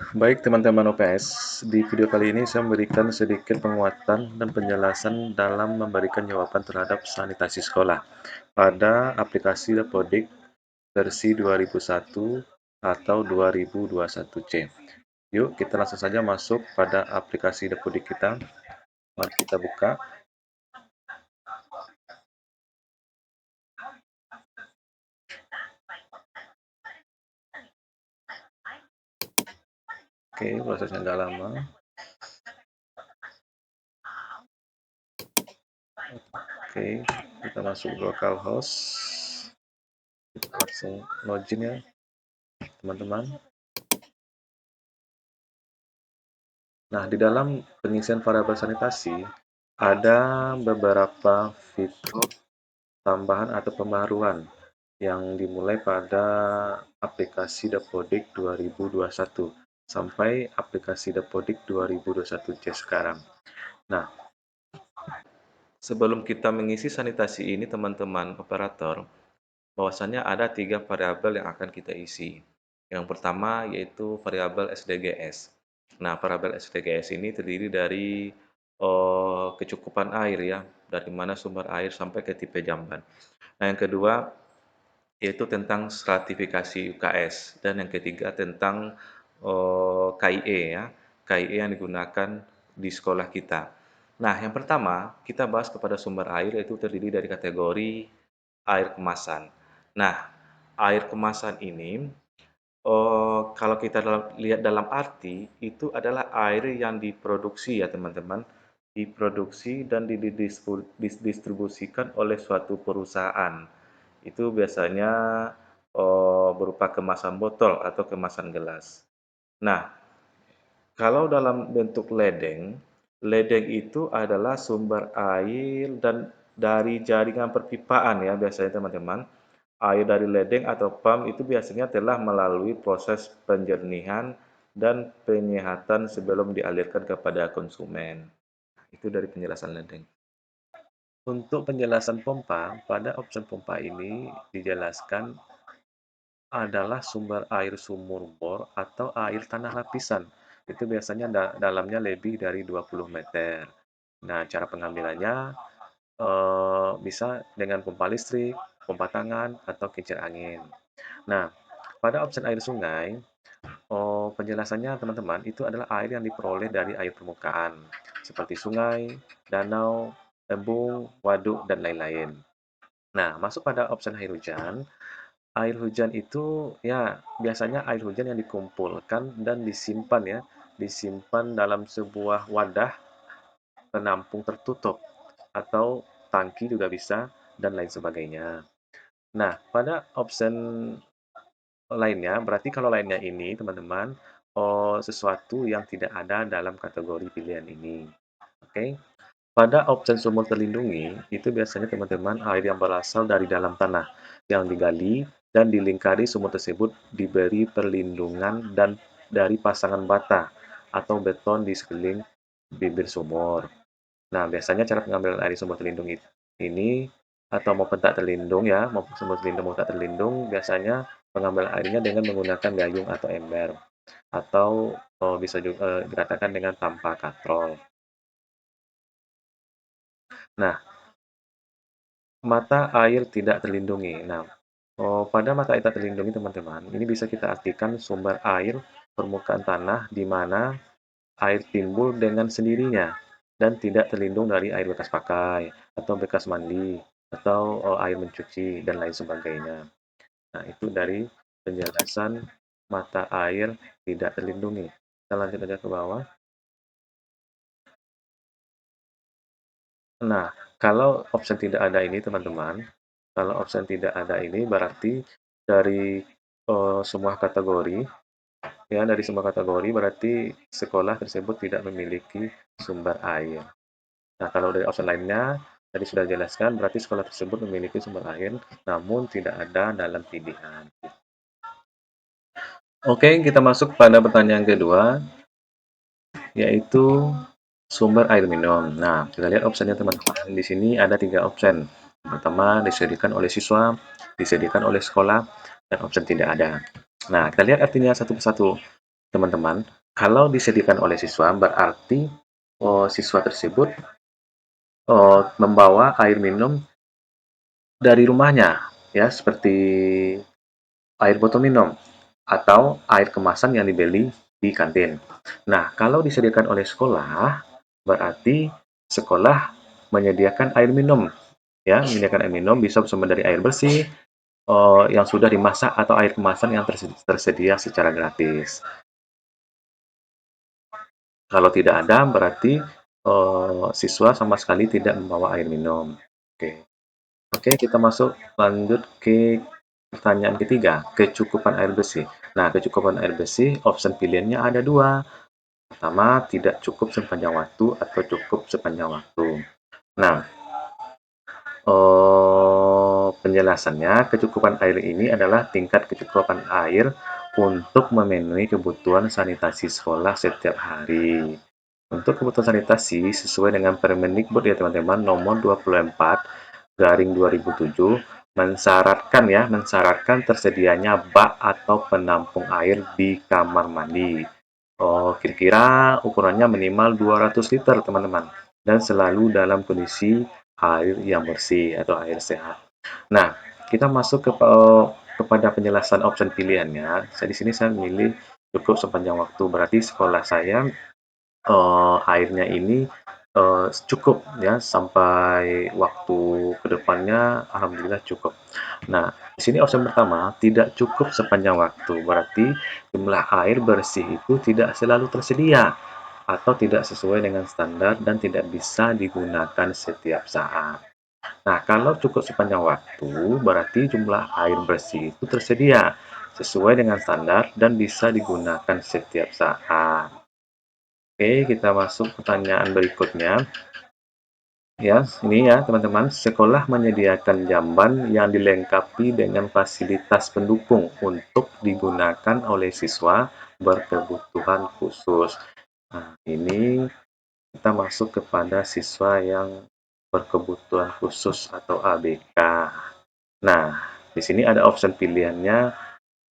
Baik teman-teman OPS, di video kali ini saya memberikan sedikit penguatan dan penjelasan dalam memberikan jawaban terhadap sanitasi sekolah pada aplikasi Dapodik versi 2001 atau 2021C. Yuk kita langsung saja masuk pada aplikasi Dapodik kita. Mari kita buka. Oke, prosesnya agak lama. Oke, kita masuk localhost. Kita langsung login ya, teman-teman. Nah, di dalam pengisian variabel sanitasi, ada beberapa fitur tambahan atau pembaruan yang dimulai pada aplikasi Dapodik 2021 sampai aplikasi Dapodik 2021C sekarang. Nah, sebelum kita mengisi sanitasi ini, teman-teman operator, bahwasannya ada 3 variabel yang akan kita isi. Yang pertama yaitu variabel SDGs. Nah, variabel SDGs ini terdiri dari kecukupan air ya, dari mana sumber air sampai ke tipe jamban. Nah, yang kedua yaitu tentang stratifikasi UKS dan yang ketiga tentang KIE ya, KIE yang digunakan di sekolah kita. Nah, yang pertama kita bahas kepada sumber air yaitu terdiri dari kategori air kemasan. Nah, air kemasan ini, kalau kita lihat dalam arti, itu adalah air yang diproduksi ya teman-teman, diproduksi dan didistribusikan oleh suatu perusahaan. Itu biasanya berupa kemasan botol atau kemasan gelas. Nah, kalau dalam bentuk ledeng, ledeng itu adalah sumber air dan dari jaringan perpipaan ya biasanya teman-teman. Air dari ledeng atau pam itu biasanya telah melalui proses penjernihan dan penyehatan sebelum dialirkan kepada konsumen. Itu dari penjelasan ledeng. Untuk penjelasan pompa, pada opsi pompa ini dijelaskan adalah sumber air sumur bor atau air tanah lapisan. Itu biasanya dalamnya lebih dari 20 meter. Nah, cara pengambilannya bisa dengan pompa listrik, pompa tangan, atau kincir angin. Nah, pada opsi air sungai, penjelasannya teman-teman itu adalah air yang diperoleh dari air permukaan, seperti sungai, danau, embung, waduk, dan lain-lain. Nah, masuk pada opsi air hujan. Air hujan itu ya biasanya air hujan yang dikumpulkan dan disimpan ya, disimpan dalam sebuah wadah penampung tertutup atau tangki juga bisa dan lain sebagainya. Nah, pada opsi lainnya, berarti kalau lainnya ini teman-teman, sesuatu yang tidak ada dalam kategori pilihan ini. Oke. Pada opsi sumur terlindungi, itu biasanya teman-teman air yang berasal dari dalam tanah yang digali dan dilingkari sumur tersebut diberi perlindungan dan dari pasangan bata atau beton di sekeliling bibir sumur. Nah, biasanya cara pengambilan air di sumur terlindung ini atau maupun tak terlindung ya, maupun sumur terlindung maupun tak terlindung, biasanya pengambilan airnya dengan menggunakan gayung atau ember atau bisa juga dikatakan dengan tanpa katrol. Nah, mata air tidak terlindungi. Nah, pada mata air tak terlindungi teman-teman, ini bisa kita artikan sumber air permukaan tanah di mana air timbul dengan sendirinya dan tidak terlindung dari air bekas pakai atau bekas mandi atau air mencuci dan lain sebagainya. Nah, itu dari penjelasan mata air tidak terlindungi. Kita lanjut aja ke bawah. Nah, kalau opsi tidak ada ini teman-teman, kalau opsi tidak ada ini berarti dari semua kategori, ya dari semua kategori berarti sekolah tersebut tidak memiliki sumber air. Nah, kalau dari opsi lainnya, tadi sudah dijelaskan, berarti sekolah tersebut memiliki sumber air, namun tidak ada dalam pilihan. Oke, kita masuk pada pertanyaan kedua, yaitu sumber air minum. Nah, kita lihat opsinya teman-teman. Di sini ada 3 opsi. Pertama, disediakan oleh siswa, disediakan oleh sekolah, dan opsi tidak ada. Nah, kita lihat artinya satu persatu. teman-teman, kalau disediakan oleh siswa berarti siswa tersebut membawa air minum dari rumahnya, ya, seperti air botol minum atau air kemasan yang dibeli di kantin. Nah, kalau disediakan oleh sekolah, berarti sekolah menyediakan air minum, ya, menyediakan air minum bisa bersumber dari air bersih, yang sudah dimasak atau air kemasan yang tersedia secara gratis. Kalau tidak ada, berarti siswa sama sekali tidak membawa air minum. Oke. Oke, kita masuk lanjut ke pertanyaan ketiga, kecukupan air bersih. Nah, kecukupan air bersih, option pilihannya ada dua. Pertama, tidak cukup sepanjang waktu atau cukup sepanjang waktu. Nah, penjelasannya, kecukupan air ini adalah tingkat kecukupan air untuk memenuhi kebutuhan sanitasi sekolah setiap hari. Untuk kebutuhan sanitasi sesuai dengan Permendikbud ya teman-teman nomor 24 garing 2007 mensyaratkan tersedianya bak atau penampung air di kamar mandi. Oh, kira-kira ukurannya minimal 200 liter teman-teman dan selalu dalam kondisi air yang bersih atau air sehat. Nah, kita masuk kepada penjelasan opsi pilihannya. Di sini saya memilih cukup sepanjang waktu. Berarti sekolah saya airnya ini cukup ya sampai waktu kedepannya alhamdulillah cukup. Nah, di sini opsi pertama tidak cukup sepanjang waktu. Berarti jumlah air bersih itu tidak selalu tersedia atau tidak sesuai dengan standar dan tidak bisa digunakan setiap saat. Nah, kalau cukup sepanjang waktu, berarti jumlah air bersih itu tersedia sesuai dengan standar dan bisa digunakan setiap saat. Oke, kita masuk pertanyaan berikutnya. Ya, ini ya teman-teman, sekolah menyediakan jamban yang dilengkapi dengan fasilitas pendukung untuk digunakan oleh siswa berkebutuhan khusus. Nah, ini kita masuk kepada siswa yang berkebutuhan khusus atau ABK. Nah, di sini ada opsi pilihannya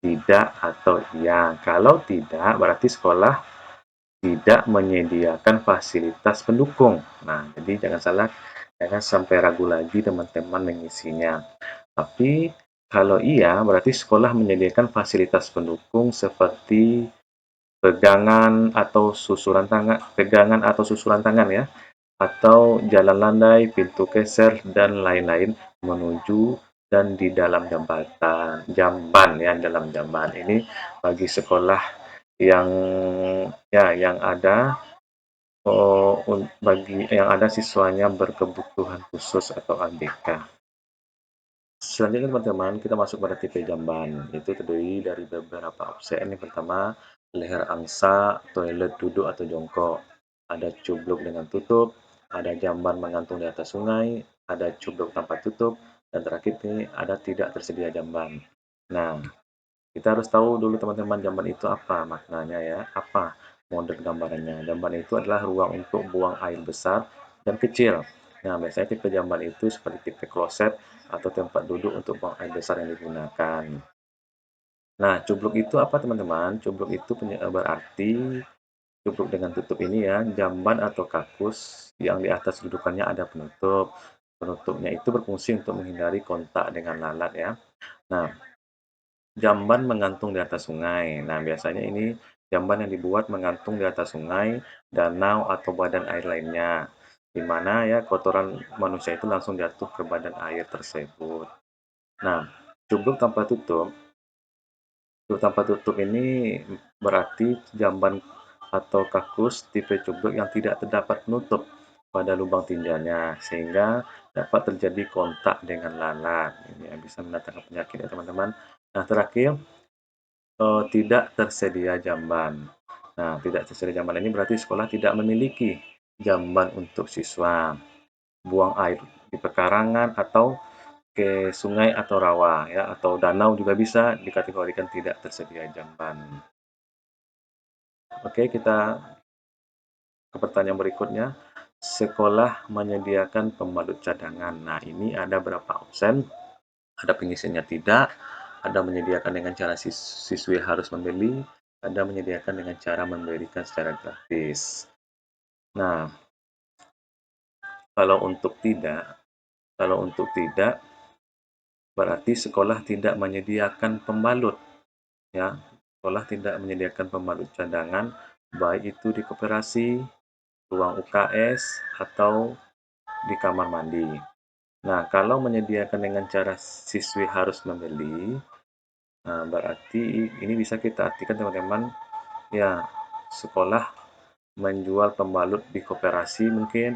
tidak atau iya. Kalau tidak, berarti sekolah tidak menyediakan fasilitas pendukung. Nah, jadi jangan salah, jangan sampai ragu lagi teman-teman mengisinya. Tapi kalau iya, berarti sekolah menyediakan fasilitas pendukung seperti pegangan atau susuran tangan ya, atau jalan landai, pintu geser dan lain-lain menuju dan di dalam jamban ya, dalam jamban ini bagi sekolah yang yang ada bagi yang ada siswanya berkebutuhan khusus atau ABK. Selanjutnya teman-teman, kita masuk pada tipe jamban. Itu terdiri dari beberapa opsi. Yang pertama, leher angsa, toilet duduk atau jongkok. Ada cubluk dengan tutup, ada jamban menggantung di atas sungai, ada cubluk tanpa tutup, dan terakhir ini ada tidak tersedia jamban. Nah, kita harus tahu dulu teman-teman jamban itu apa maknanya ya, apa model gambarannya. Jamban itu adalah ruang untuk buang air besar dan kecil. Nah, biasanya tipe jamban itu seperti tipe kloset atau tempat duduk untuk buang air besar yang digunakan. Nah, cubluk itu apa teman-teman? Cubluk itu berarti cubluk dengan tutup ini ya, jamban atau kakus yang di atas dudukannya ada penutup. Penutupnya itu berfungsi untuk menghindari kontak dengan lalat ya. Nah, jamban menggantung di atas sungai. Nah, biasanya ini jamban yang dibuat menggantung di atas sungai, danau, atau badan air lainnya, di mana ya kotoran manusia itu langsung jatuh ke badan air tersebut. Nah, cubluk tanpa tutup, ini berarti jamban atau kakus tipe cubluk yang tidak terdapat penutup pada lubang tinjanya, sehingga dapat terjadi kontak dengan lalat. Ini yang bisa mendatangkan penyakit ya teman-teman. Nah, terakhir tidak tersedia jamban. Nah, tidak tersedia jamban ini berarti sekolah tidak memiliki jamban untuk siswa. Buang air di pekarangan atau ke sungai atau rawa ya atau danau juga bisa dikategorikan tidak tersedia jamban. Oke, kita ke pertanyaan berikutnya. Sekolah menyediakan pembalut cadangan. Nah, ini ada berapa opsi? Ada pengisiannya tidak, ada menyediakan dengan cara siswi harus membeli, ada menyediakan dengan cara memberikan secara gratis. Nah, kalau untuk tidak, kalau untuk tidak, berarti sekolah tidak menyediakan pembalut, ya. Sekolah tidak menyediakan pembalut cadangan, baik itu di koperasi, ruang UKS, atau di kamar mandi. Nah, kalau menyediakan dengan cara siswi harus membeli, nah berarti ini bisa kita artikan teman-teman, ya, sekolah menjual pembalut di koperasi mungkin,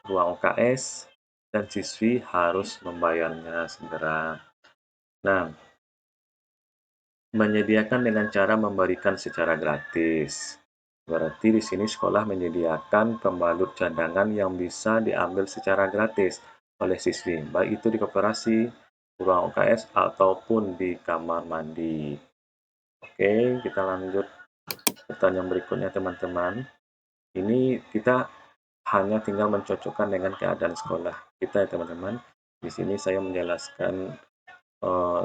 ruang UKS, dan siswi harus membayarnya segera. Nah, menyediakan dengan cara memberikan secara gratis. Berarti di sini sekolah menyediakan pembalut cadangan yang bisa diambil secara gratis oleh siswi, baik itu di koperasi, ruang UKS, ataupun di kamar mandi. Oke, kita lanjut pertanyaan berikutnya teman-teman. Ini kita hanya tinggal mencocokkan dengan keadaan sekolah kita ya teman-teman. Di sini saya menjelaskan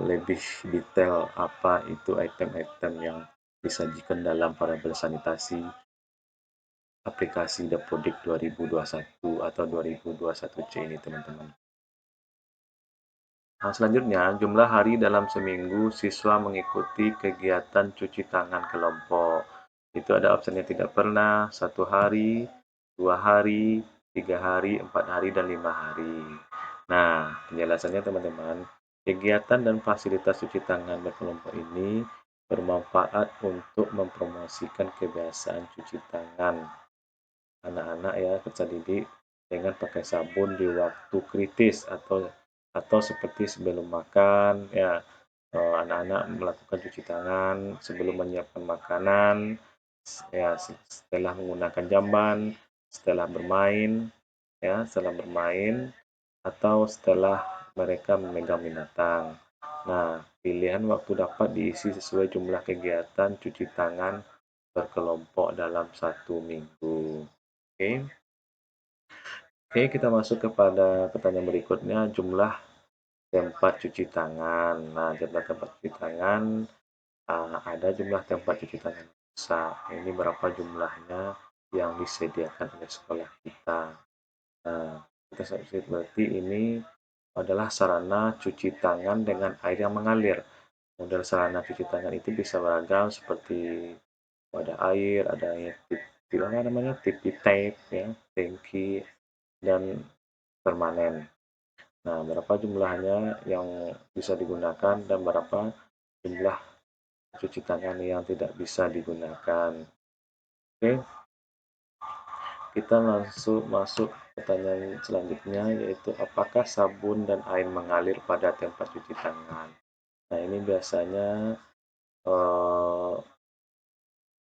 lebih detail apa itu item-item yang disajikan dalam parabel sanitasi aplikasi Dapodik 2021 atau 2021C ini teman-teman. Nah, selanjutnya, jumlah hari dalam seminggu siswa mengikuti kegiatan cuci tangan kelompok. Itu ada opsinya tidak pernah, 1 hari, 2 hari, 3 hari, 4 hari, dan 5 hari. Nah, penjelasannya teman-teman, kegiatan dan fasilitas cuci tangan berkelompok ini bermanfaat untuk mempromosikan kebiasaan cuci tangan anak-anak ya peserta didik dengan pakai sabun di waktu kritis atau seperti sebelum makan ya, anak-anak melakukan cuci tangan sebelum menyiapkan makanan ya, setelah menggunakan jamban, setelah bermain ya, setelah bermain atau setelah mereka memegang binatang. Nah, pilihan waktu dapat diisi sesuai jumlah kegiatan cuci tangan berkelompok dalam 1 minggu. Oke. Oke, kita masuk kepada pertanyaan berikutnya, jumlah tempat cuci tangan. Nah, jumlah tempat cuci tangan, ada jumlah tempat cuci tangan rusak. Ini berapa jumlahnya yang disediakan oleh sekolah kita. Nah, kita saksikan berarti ini adalah sarana cuci tangan dengan air yang mengalir. Model sarana cuci tangan itu bisa beragam seperti wadah air, ada tip apa namanya, tipi tape, ya, tangki, dan permanen. Nah, berapa jumlahnya yang bisa digunakan dan berapa jumlah cuci tangan yang tidak bisa digunakan. Oke, kita langsung masuk pertanyaan selanjutnya, yaitu apakah sabun dan air mengalir pada tempat cuci tangan? Nah, ini eh,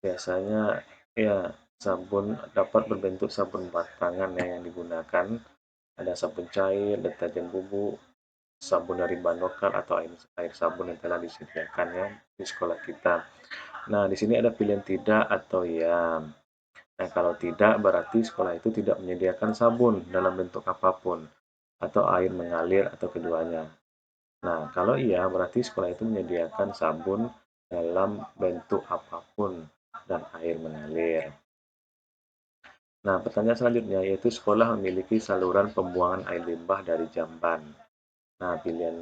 biasanya ya, sabun dapat berbentuk sabun batangan ya, yang digunakan. Ada sabun cair, deterjen bubuk, sabun dari bahan lokal atau air sabun yang telah disediakan ya di sekolah kita. Nah, di sini ada pilihan tidak atau ya. Nah, kalau tidak berarti sekolah itu tidak menyediakan sabun dalam bentuk apapun atau air mengalir atau keduanya. Nah, kalau iya berarti sekolah itu menyediakan sabun dalam bentuk apapun dan air mengalir. Nah, pertanyaan selanjutnya yaitu sekolah memiliki saluran pembuangan air limbah dari jamban. Nah, pilihan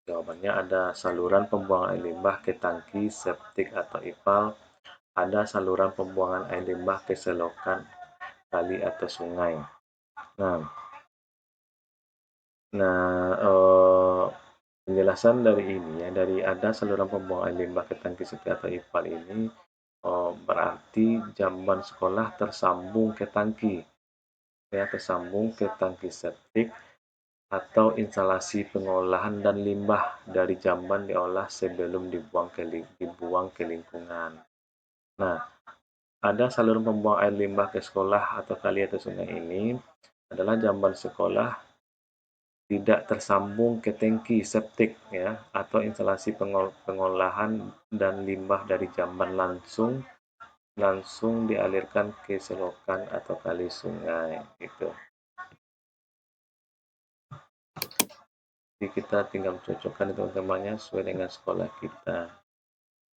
jawabannya ada saluran pembuangan air limbah ke tangki, septik atau ipal, ada saluran pembuangan air limbah ke selokan, kali atau sungai. Nah, nah, penjelasan dari ini ya, dari ada saluran pembuangan air limbah ke tangki, septik atau ipal ini berarti jamban sekolah tersambung ke tangki, ya, tersambung ke tangki septik atau instalasi pengolahan dan limbah dari jamban diolah sebelum dibuang ke lingkungan. Nah, ada saluran pembuangan air limbah ke sekolah atau kali atau sungai ini adalah jamban sekolah tidak tersambung ke tangki septik ya, atau instalasi pengolahan dan limbah dari jamban langsung langsung dialirkan ke selokan atau kali sungai gitu. Jadi kita tinggal mencocokkan teman-temannya sesuai dengan sekolah kita.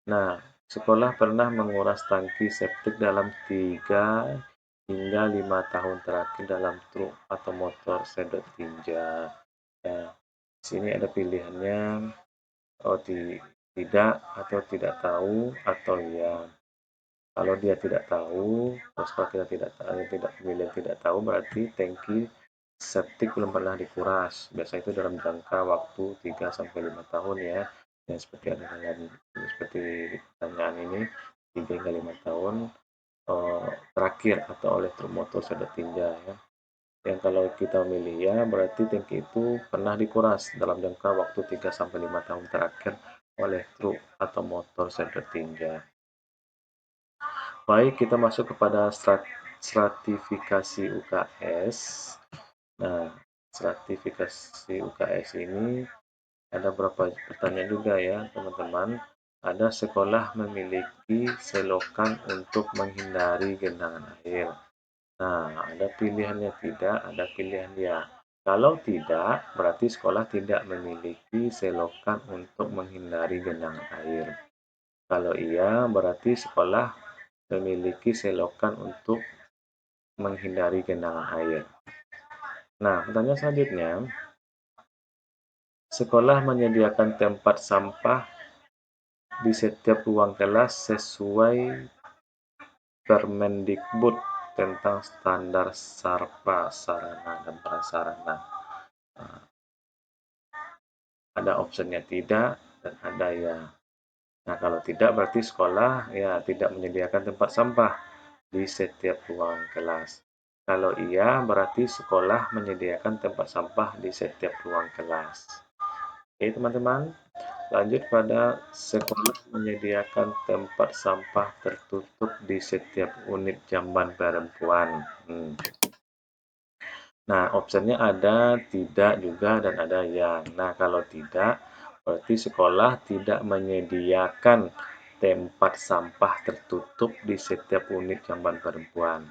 Nah, Sekolah pernah menguras tangki septik dalam 3 hingga 5 tahun terakhir dalam truk atau motor sedot tinja. Nah, di sini ada pilihannya oh, tidak atau tidak tahu atau ya. Kalau dia tidak tahu, terus kalau kita tidak memilih tidak tahu berarti tangki septik belum pernah dikuras. Biasa itu dalam jangka waktu 3 sampai 5 tahun ya. Yang seperti ada dalam seperti pertanyaan ini 3 hingga 5 tahun terakhir atau oleh truk motor sedot tinja ya. Yang kalau kita memilih ya berarti tangki itu pernah dikuras dalam jangka waktu 3 sampai 5 tahun terakhir oleh truk atau motor sedot tinja. Baik, kita masuk kepada stratifikasi UKS. Nah, stratifikasi UKS ini ada beberapa pertanyaan juga ya, teman-teman. Ada sekolah memiliki selokan untuk menghindari genangan air. Nah, ada pilihannya tidak, ada pilihan ya. Kalau tidak, berarti sekolah tidak memiliki selokan untuk menghindari genangan air. Kalau iya, berarti sekolah memiliki selokan untuk menghindari genangan air. Nah, pertanyaan selanjutnya, sekolah menyediakan tempat sampah di setiap ruang kelas sesuai Permendikbud tentang standar sarpa sarana dan prasarana. Nah, ada opsinya tidak dan ada ya. Nah, kalau tidak berarti sekolah ya tidak menyediakan tempat sampah di setiap ruang kelas. Kalau iya, berarti sekolah menyediakan tempat sampah di setiap ruang kelas. Oke, teman-teman, lanjut pada sekolah menyediakan tempat sampah tertutup di setiap unit jamban perempuan. Nah, opsinya ada, tidak juga, dan ada yang. Nah, kalau tidak, berarti sekolah tidak menyediakan tempat sampah tertutup di setiap unit jamban perempuan.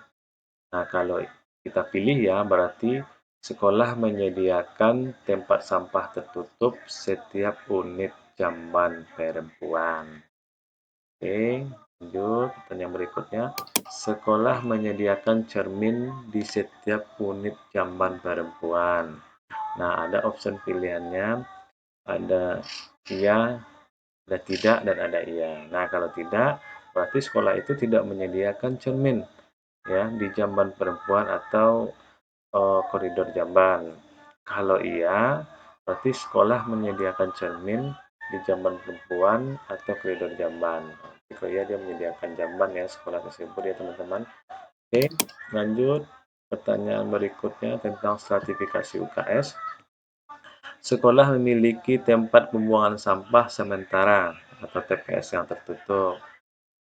Nah, kalau kita pilih ya, berarti sekolah menyediakan tempat sampah tertutup setiap unit jamban perempuan. Oke, lanjut pertanyaan berikutnya. Sekolah menyediakan cermin di setiap unit jamban perempuan. Nah, ada opsi pilihannya, ada iya, ada tidak, dan ada iya. Nah, kalau tidak, berarti sekolah itu tidak menyediakan cermin ya di jamban perempuan atau koridor jamban. Kalau iya, berarti sekolah menyediakan cermin di jamban perempuan atau koridor jamban. Kalau iya, dia menyediakan jamban ya sekolah tersebut ya teman-teman. Oke, lanjut pertanyaan berikutnya tentang stratifikasi UKS. Sekolah memiliki tempat pembuangan sampah sementara atau TPS yang tertutup.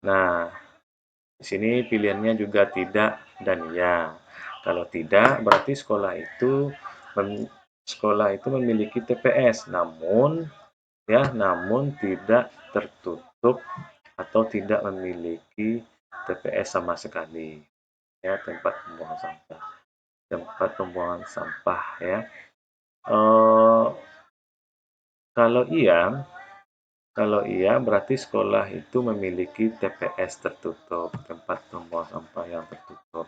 Nah, di sini pilihannya juga tidak dan ya. Kalau tidak, berarti sekolah itu memiliki TPS, namun tidak tertutup atau tidak memiliki TPS sama sekali. Ya, tempat pembuangan sampah ya. Kalau iya berarti sekolah itu memiliki TPS tertutup, tempat pembuangan sampah yang tertutup.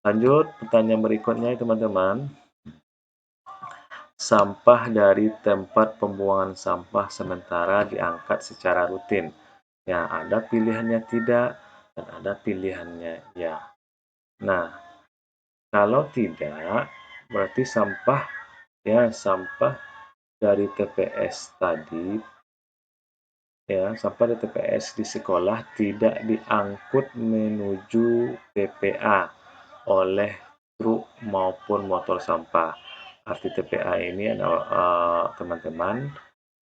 Lanjut pertanyaan berikutnya teman-teman. Sampah dari tempat pembuangan sampah sementara diangkat secara rutin. Ya, ada pilihannya tidak dan ada pilihannya ya. Nah, kalau tidak berarti sampah dari TPS tadi ya, sampah dari TPS di sekolah tidak diangkut menuju TPA oleh truk maupun motor sampah. Arti TPA ini adalah teman-teman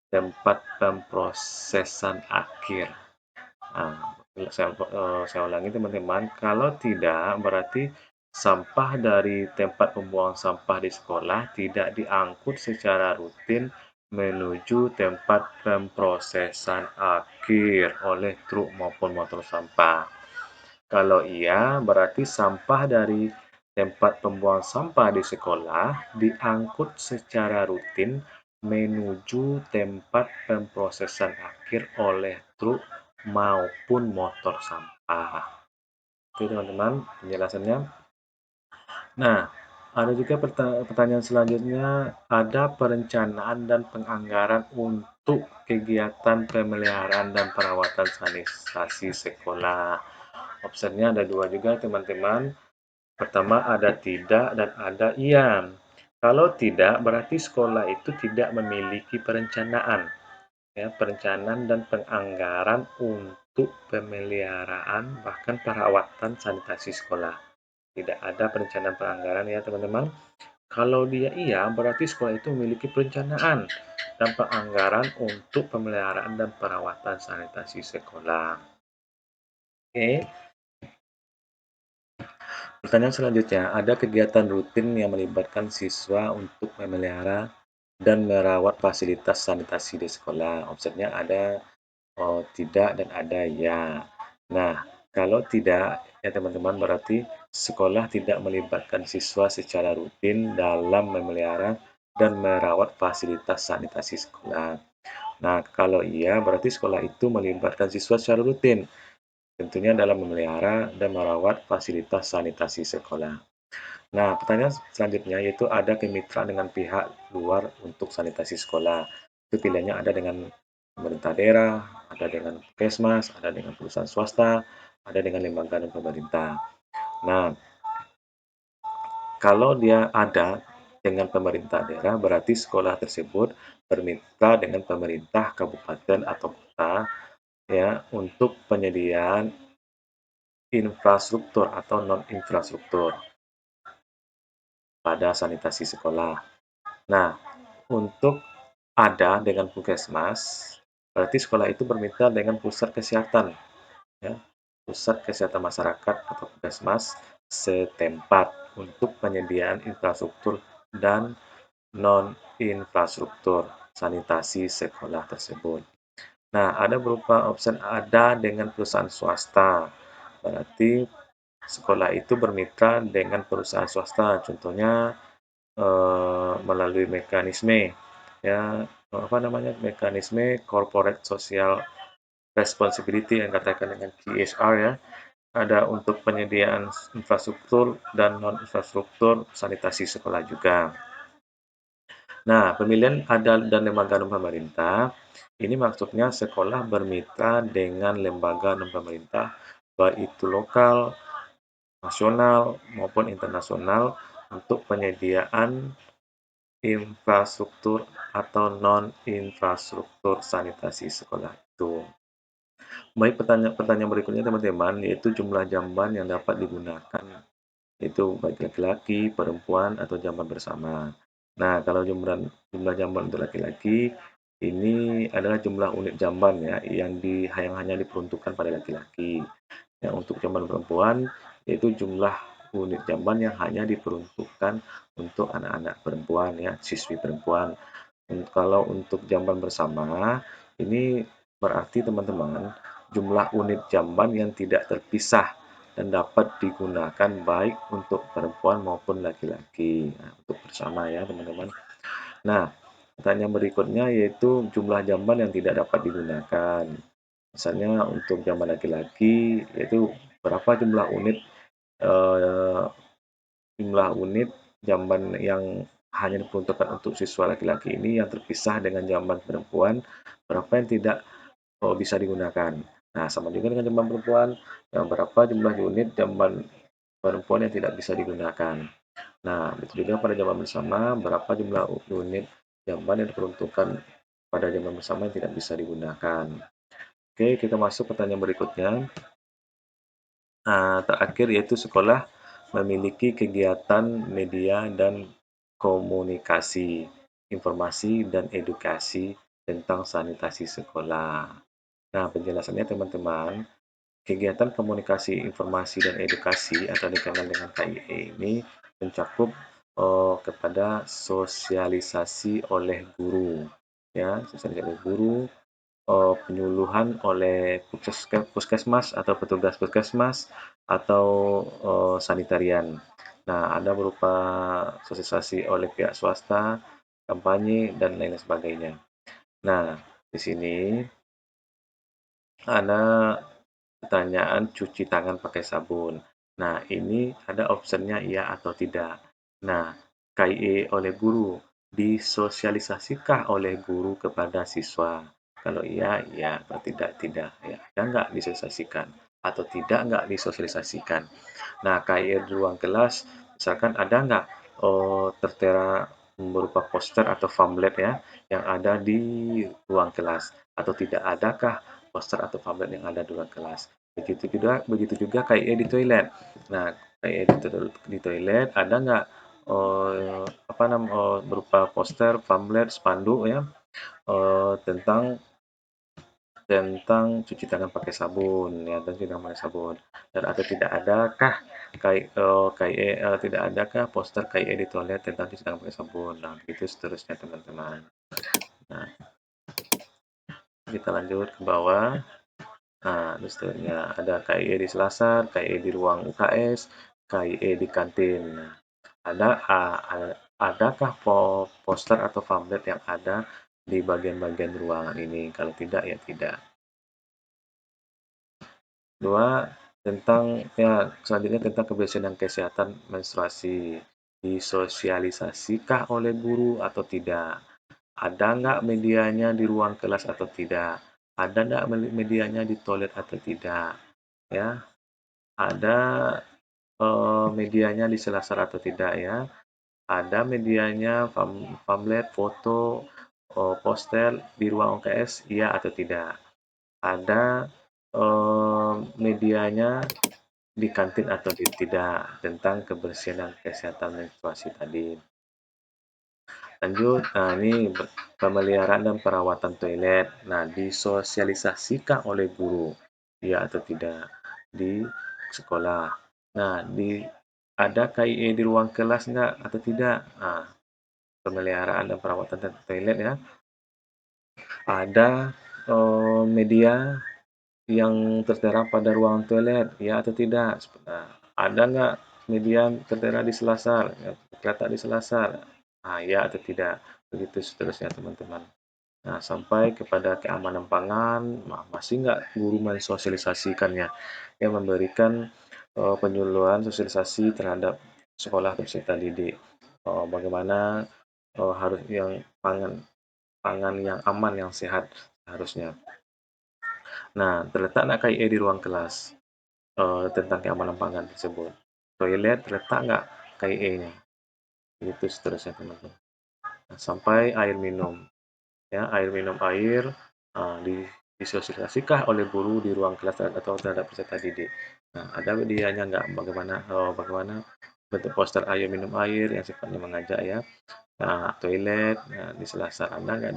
tempat pemprosesan akhir. Nah, saya ulangi teman-teman, kalau tidak berarti sampah dari tempat pembuangan sampah di sekolah tidak diangkut secara rutin menuju tempat pemprosesan akhir oleh truk maupun motor sampah. Kalau iya, berarti sampah dari tempat pembuangan sampah di sekolah diangkut secara rutin menuju tempat pemprosesan akhir oleh truk maupun motor sampah. Oke teman-teman, penjelasannya. Nah, ada juga pertanyaan selanjutnya, ada perencanaan dan penganggaran untuk kegiatan pemeliharaan dan perawatan sanitasi sekolah. Opsinya ada dua juga teman-teman. Pertama ada tidak dan ada iya. Kalau tidak, berarti sekolah itu tidak memiliki perencanaan, ya, perencanaan dan penganggaran untuk pemeliharaan bahkan perawatan sanitasi sekolah. Tidak ada perencanaan penganggaran ya teman-teman. Kalau dia iya, berarti sekolah itu memiliki perencanaan dan penganggaran untuk pemeliharaan dan perawatan sanitasi sekolah. Oke, pertanyaan selanjutnya, ada kegiatan rutin yang melibatkan siswa untuk memelihara dan merawat fasilitas sanitasi di sekolah. Opsinya ada tidak dan ada ya. Nah, kalau tidak ya teman-teman berarti sekolah tidak melibatkan siswa secara rutin dalam memelihara dan merawat fasilitas sanitasi sekolah. Nah, kalau iya berarti sekolah itu melibatkan siswa secara rutin, tentunya dalam memelihara dan merawat fasilitas sanitasi sekolah. Nah, pertanyaan selanjutnya yaitu ada kemitraan dengan pihak luar untuk sanitasi sekolah. Itu pilihannya ada dengan pemerintah daerah, ada dengan puskesmas, ada dengan perusahaan swasta, ada dengan lembaga dan pemerintah. Nah, kalau dia ada dengan pemerintah daerah, berarti sekolah tersebut bermitra dengan pemerintah kabupaten atau kota ya untuk penyediaan infrastruktur atau non infrastruktur pada sanitasi sekolah. Nah, untuk ada dengan puskesmas, berarti sekolah itu bermitra dengan pusat kesehatan, ya, pusat kesehatan masyarakat atau puskesmas setempat untuk penyediaan infrastruktur dan non-infrastruktur sanitasi sekolah tersebut. Nah, ada berupa opsi ada dengan perusahaan swasta, berarti sekolah itu bermitra dengan perusahaan swasta, contohnya melalui mekanisme ya apa namanya mekanisme corporate social responsibility yang katakan dengan CSR ya, ada untuk penyediaan infrastruktur dan non infrastruktur sanitasi sekolah juga. Nah, pemilihan ada dan lembaga non pemerintah ini maksudnya sekolah bermitra dengan lembaga non pemerintah baik itu lokal, nasional maupun internasional untuk penyediaan infrastruktur atau non-infrastruktur sanitasi sekolah itu. Baik, pertanyaan berikutnya teman-teman, yaitu jumlah jamban yang dapat digunakan, itu baik laki-laki, perempuan, atau jamban bersama. Nah, kalau jumlah jamban untuk laki-laki, ini adalah jumlah unit jamban ya, yang hanya diperuntukkan pada laki-laki. Yang untuk jamban perempuan, yaitu jumlah unit jamban yang hanya diperuntukkan untuk anak-anak perempuan ya, siswi perempuan. Kalau untuk jamban bersama, ini berarti teman-teman jumlah unit jamban yang tidak terpisah dan dapat digunakan baik untuk perempuan maupun laki-laki. Nah, untuk bersama ya teman-teman. Nah, pertanyaan berikutnya yaitu jumlah jamban yang tidak dapat digunakan. Misalnya untuk jamban laki-laki yaitu berapa eh, jumlah unit jamban yang hanya diperuntukkan untuk siswa laki-laki ini yang terpisah dengan jamban perempuan, berapa yang tidak bisa digunakan. Nah, sama juga dengan jamban perempuan, yang berapa jumlah unit jamban perempuan yang tidak bisa digunakan. Nah, begitu juga pada jamban bersama, berapa jumlah unit jamban yang diperuntukkan pada jamban bersama yang tidak bisa digunakan. Oke, kita masuk pertanyaan berikutnya. Terakhir yaitu sekolah memiliki kegiatan media dan komunikasi, informasi dan edukasi tentang sanitasi sekolah. Nah, penjelasannya teman-teman, kegiatan komunikasi, informasi, dan edukasi atau dikenal dengan KIE ini mencakup kepada sosialisasi oleh guru, ya, sosialisasi oleh guru, penyuluhan oleh puskesmas atau petugas puskesmas atau sanitarian. Nah, ada berupa sosialisasi oleh pihak swasta, kampanye, dan lain sebagainya. Nah, di sini Ada pertanyaan cuci tangan pakai sabun. Nah, ini ada optionnya iya atau tidak. Nah, KIE oleh guru. Disosialisasikah oleh guru kepada siswa? Kalau iya, iya. Kalau tidak, tidak. Ya, ada nggak disosialisasikan? Atau tidak nggak disosialisasikan? Nah, KIE di ruang kelas, misalkan ada nggak tertera berupa poster atau pamflet ya yang ada di ruang kelas? Atau tidak adakah poster atau pamflet yang ada di ruang kelas? Begitu juga KIE di toilet. Nah, KIE di toilet ada nggak berupa poster, pamflet, spanduk ya tentang tentang cuci tangan pakai sabun ya dan cuci tangan pakai sabun dan ada tidak adakah KIE tidak adakah poster KIE di toilet tentang cuci tangan pakai sabun. Nah begitu seterusnya teman-teman. Nah kita lanjut ke bawah. Nah terus seterusnya ada KIE di selasar, KIE di ruang UKS, KIE di kantin. Nah, adakah poster atau pamflet yang ada di bagian-bagian ruangan ini? Kalau tidak ya tidak. Dua, selanjutnya tentang kebersihan dan kesehatan menstruasi. Disosialisasikah oleh guru atau tidak? Ada nggak medianya di ruang kelas atau tidak? Ada nggak medianya di toilet atau tidak? Ya, ada medianya di selasar atau tidak ya? Ada medianya pamflet, foto, poster di ruang UKS, iya atau tidak? Ada medianya di kantin atau tidak tentang kebersihan dan kesehatan menstruasi tadi. Lanjut, nah ini pemeliharaan dan perawatan toilet. Nah, disosialisasikan oleh guru, ya atau tidak di sekolah. Nah, ada KIE di ruang kelas enggak atau tidak? Nah, pemeliharaan dan perawatan toilet ya. Ada media yang tertera pada ruang toilet, ya atau tidak? Nah, ada nggak media tertera di selasar, ya, terletak di selasar? Nah, ya atau tidak? Begitu seterusnya teman-teman. Nah, sampai kepada keamanan pangan, masih nggak guru mensosialisasikannya? Yang memberikan penyuluhan sosialisasi terhadap sekolah peserta didik. Bagaimana harus yang pangan pangan yang aman, yang sehat harusnya. Nah, terletak nggak KIE di ruang kelas tentang keamanan pangan tersebut? Toilet terletak nggak KIE-nya? Itu seterusnya teman-teman. Nah, sampai air minum. Ya, air disosialisasikan oleh guru di ruang kelas atau terhadap peserta didik. Nah, ada medianya nggak? Bagaimana bentuk poster air minum air yang sifatnya mengajak ya. Nah, toilet, nah, di selasar ada nggak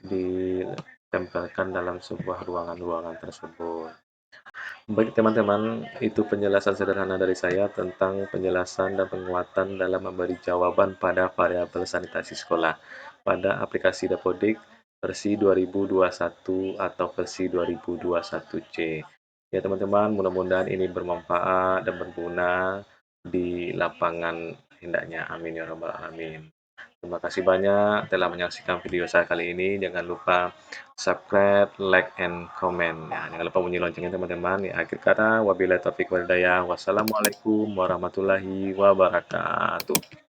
ditempelkan dalam sebuah ruangan-ruangan tersebut. Baik teman-teman, itu penjelasan sederhana dari saya tentang penjelasan dan penguatan dalam memberi jawaban pada variabel sanitasi sekolah pada aplikasi Dapodik versi 2021 atau versi 2021C. Ya teman-teman, mudah-mudahan ini bermanfaat dan berguna di lapangan hendaknya. Amin ya rabbal alamin. Terima kasih banyak telah menyaksikan video saya kali ini. Jangan lupa subscribe, like, and comment. Ya, jangan lupa bunyi loncengnya teman-teman. Ya, akhir kata, wabillahi taufiq walhidayah. Wassalamualaikum warahmatullahi wabarakatuh.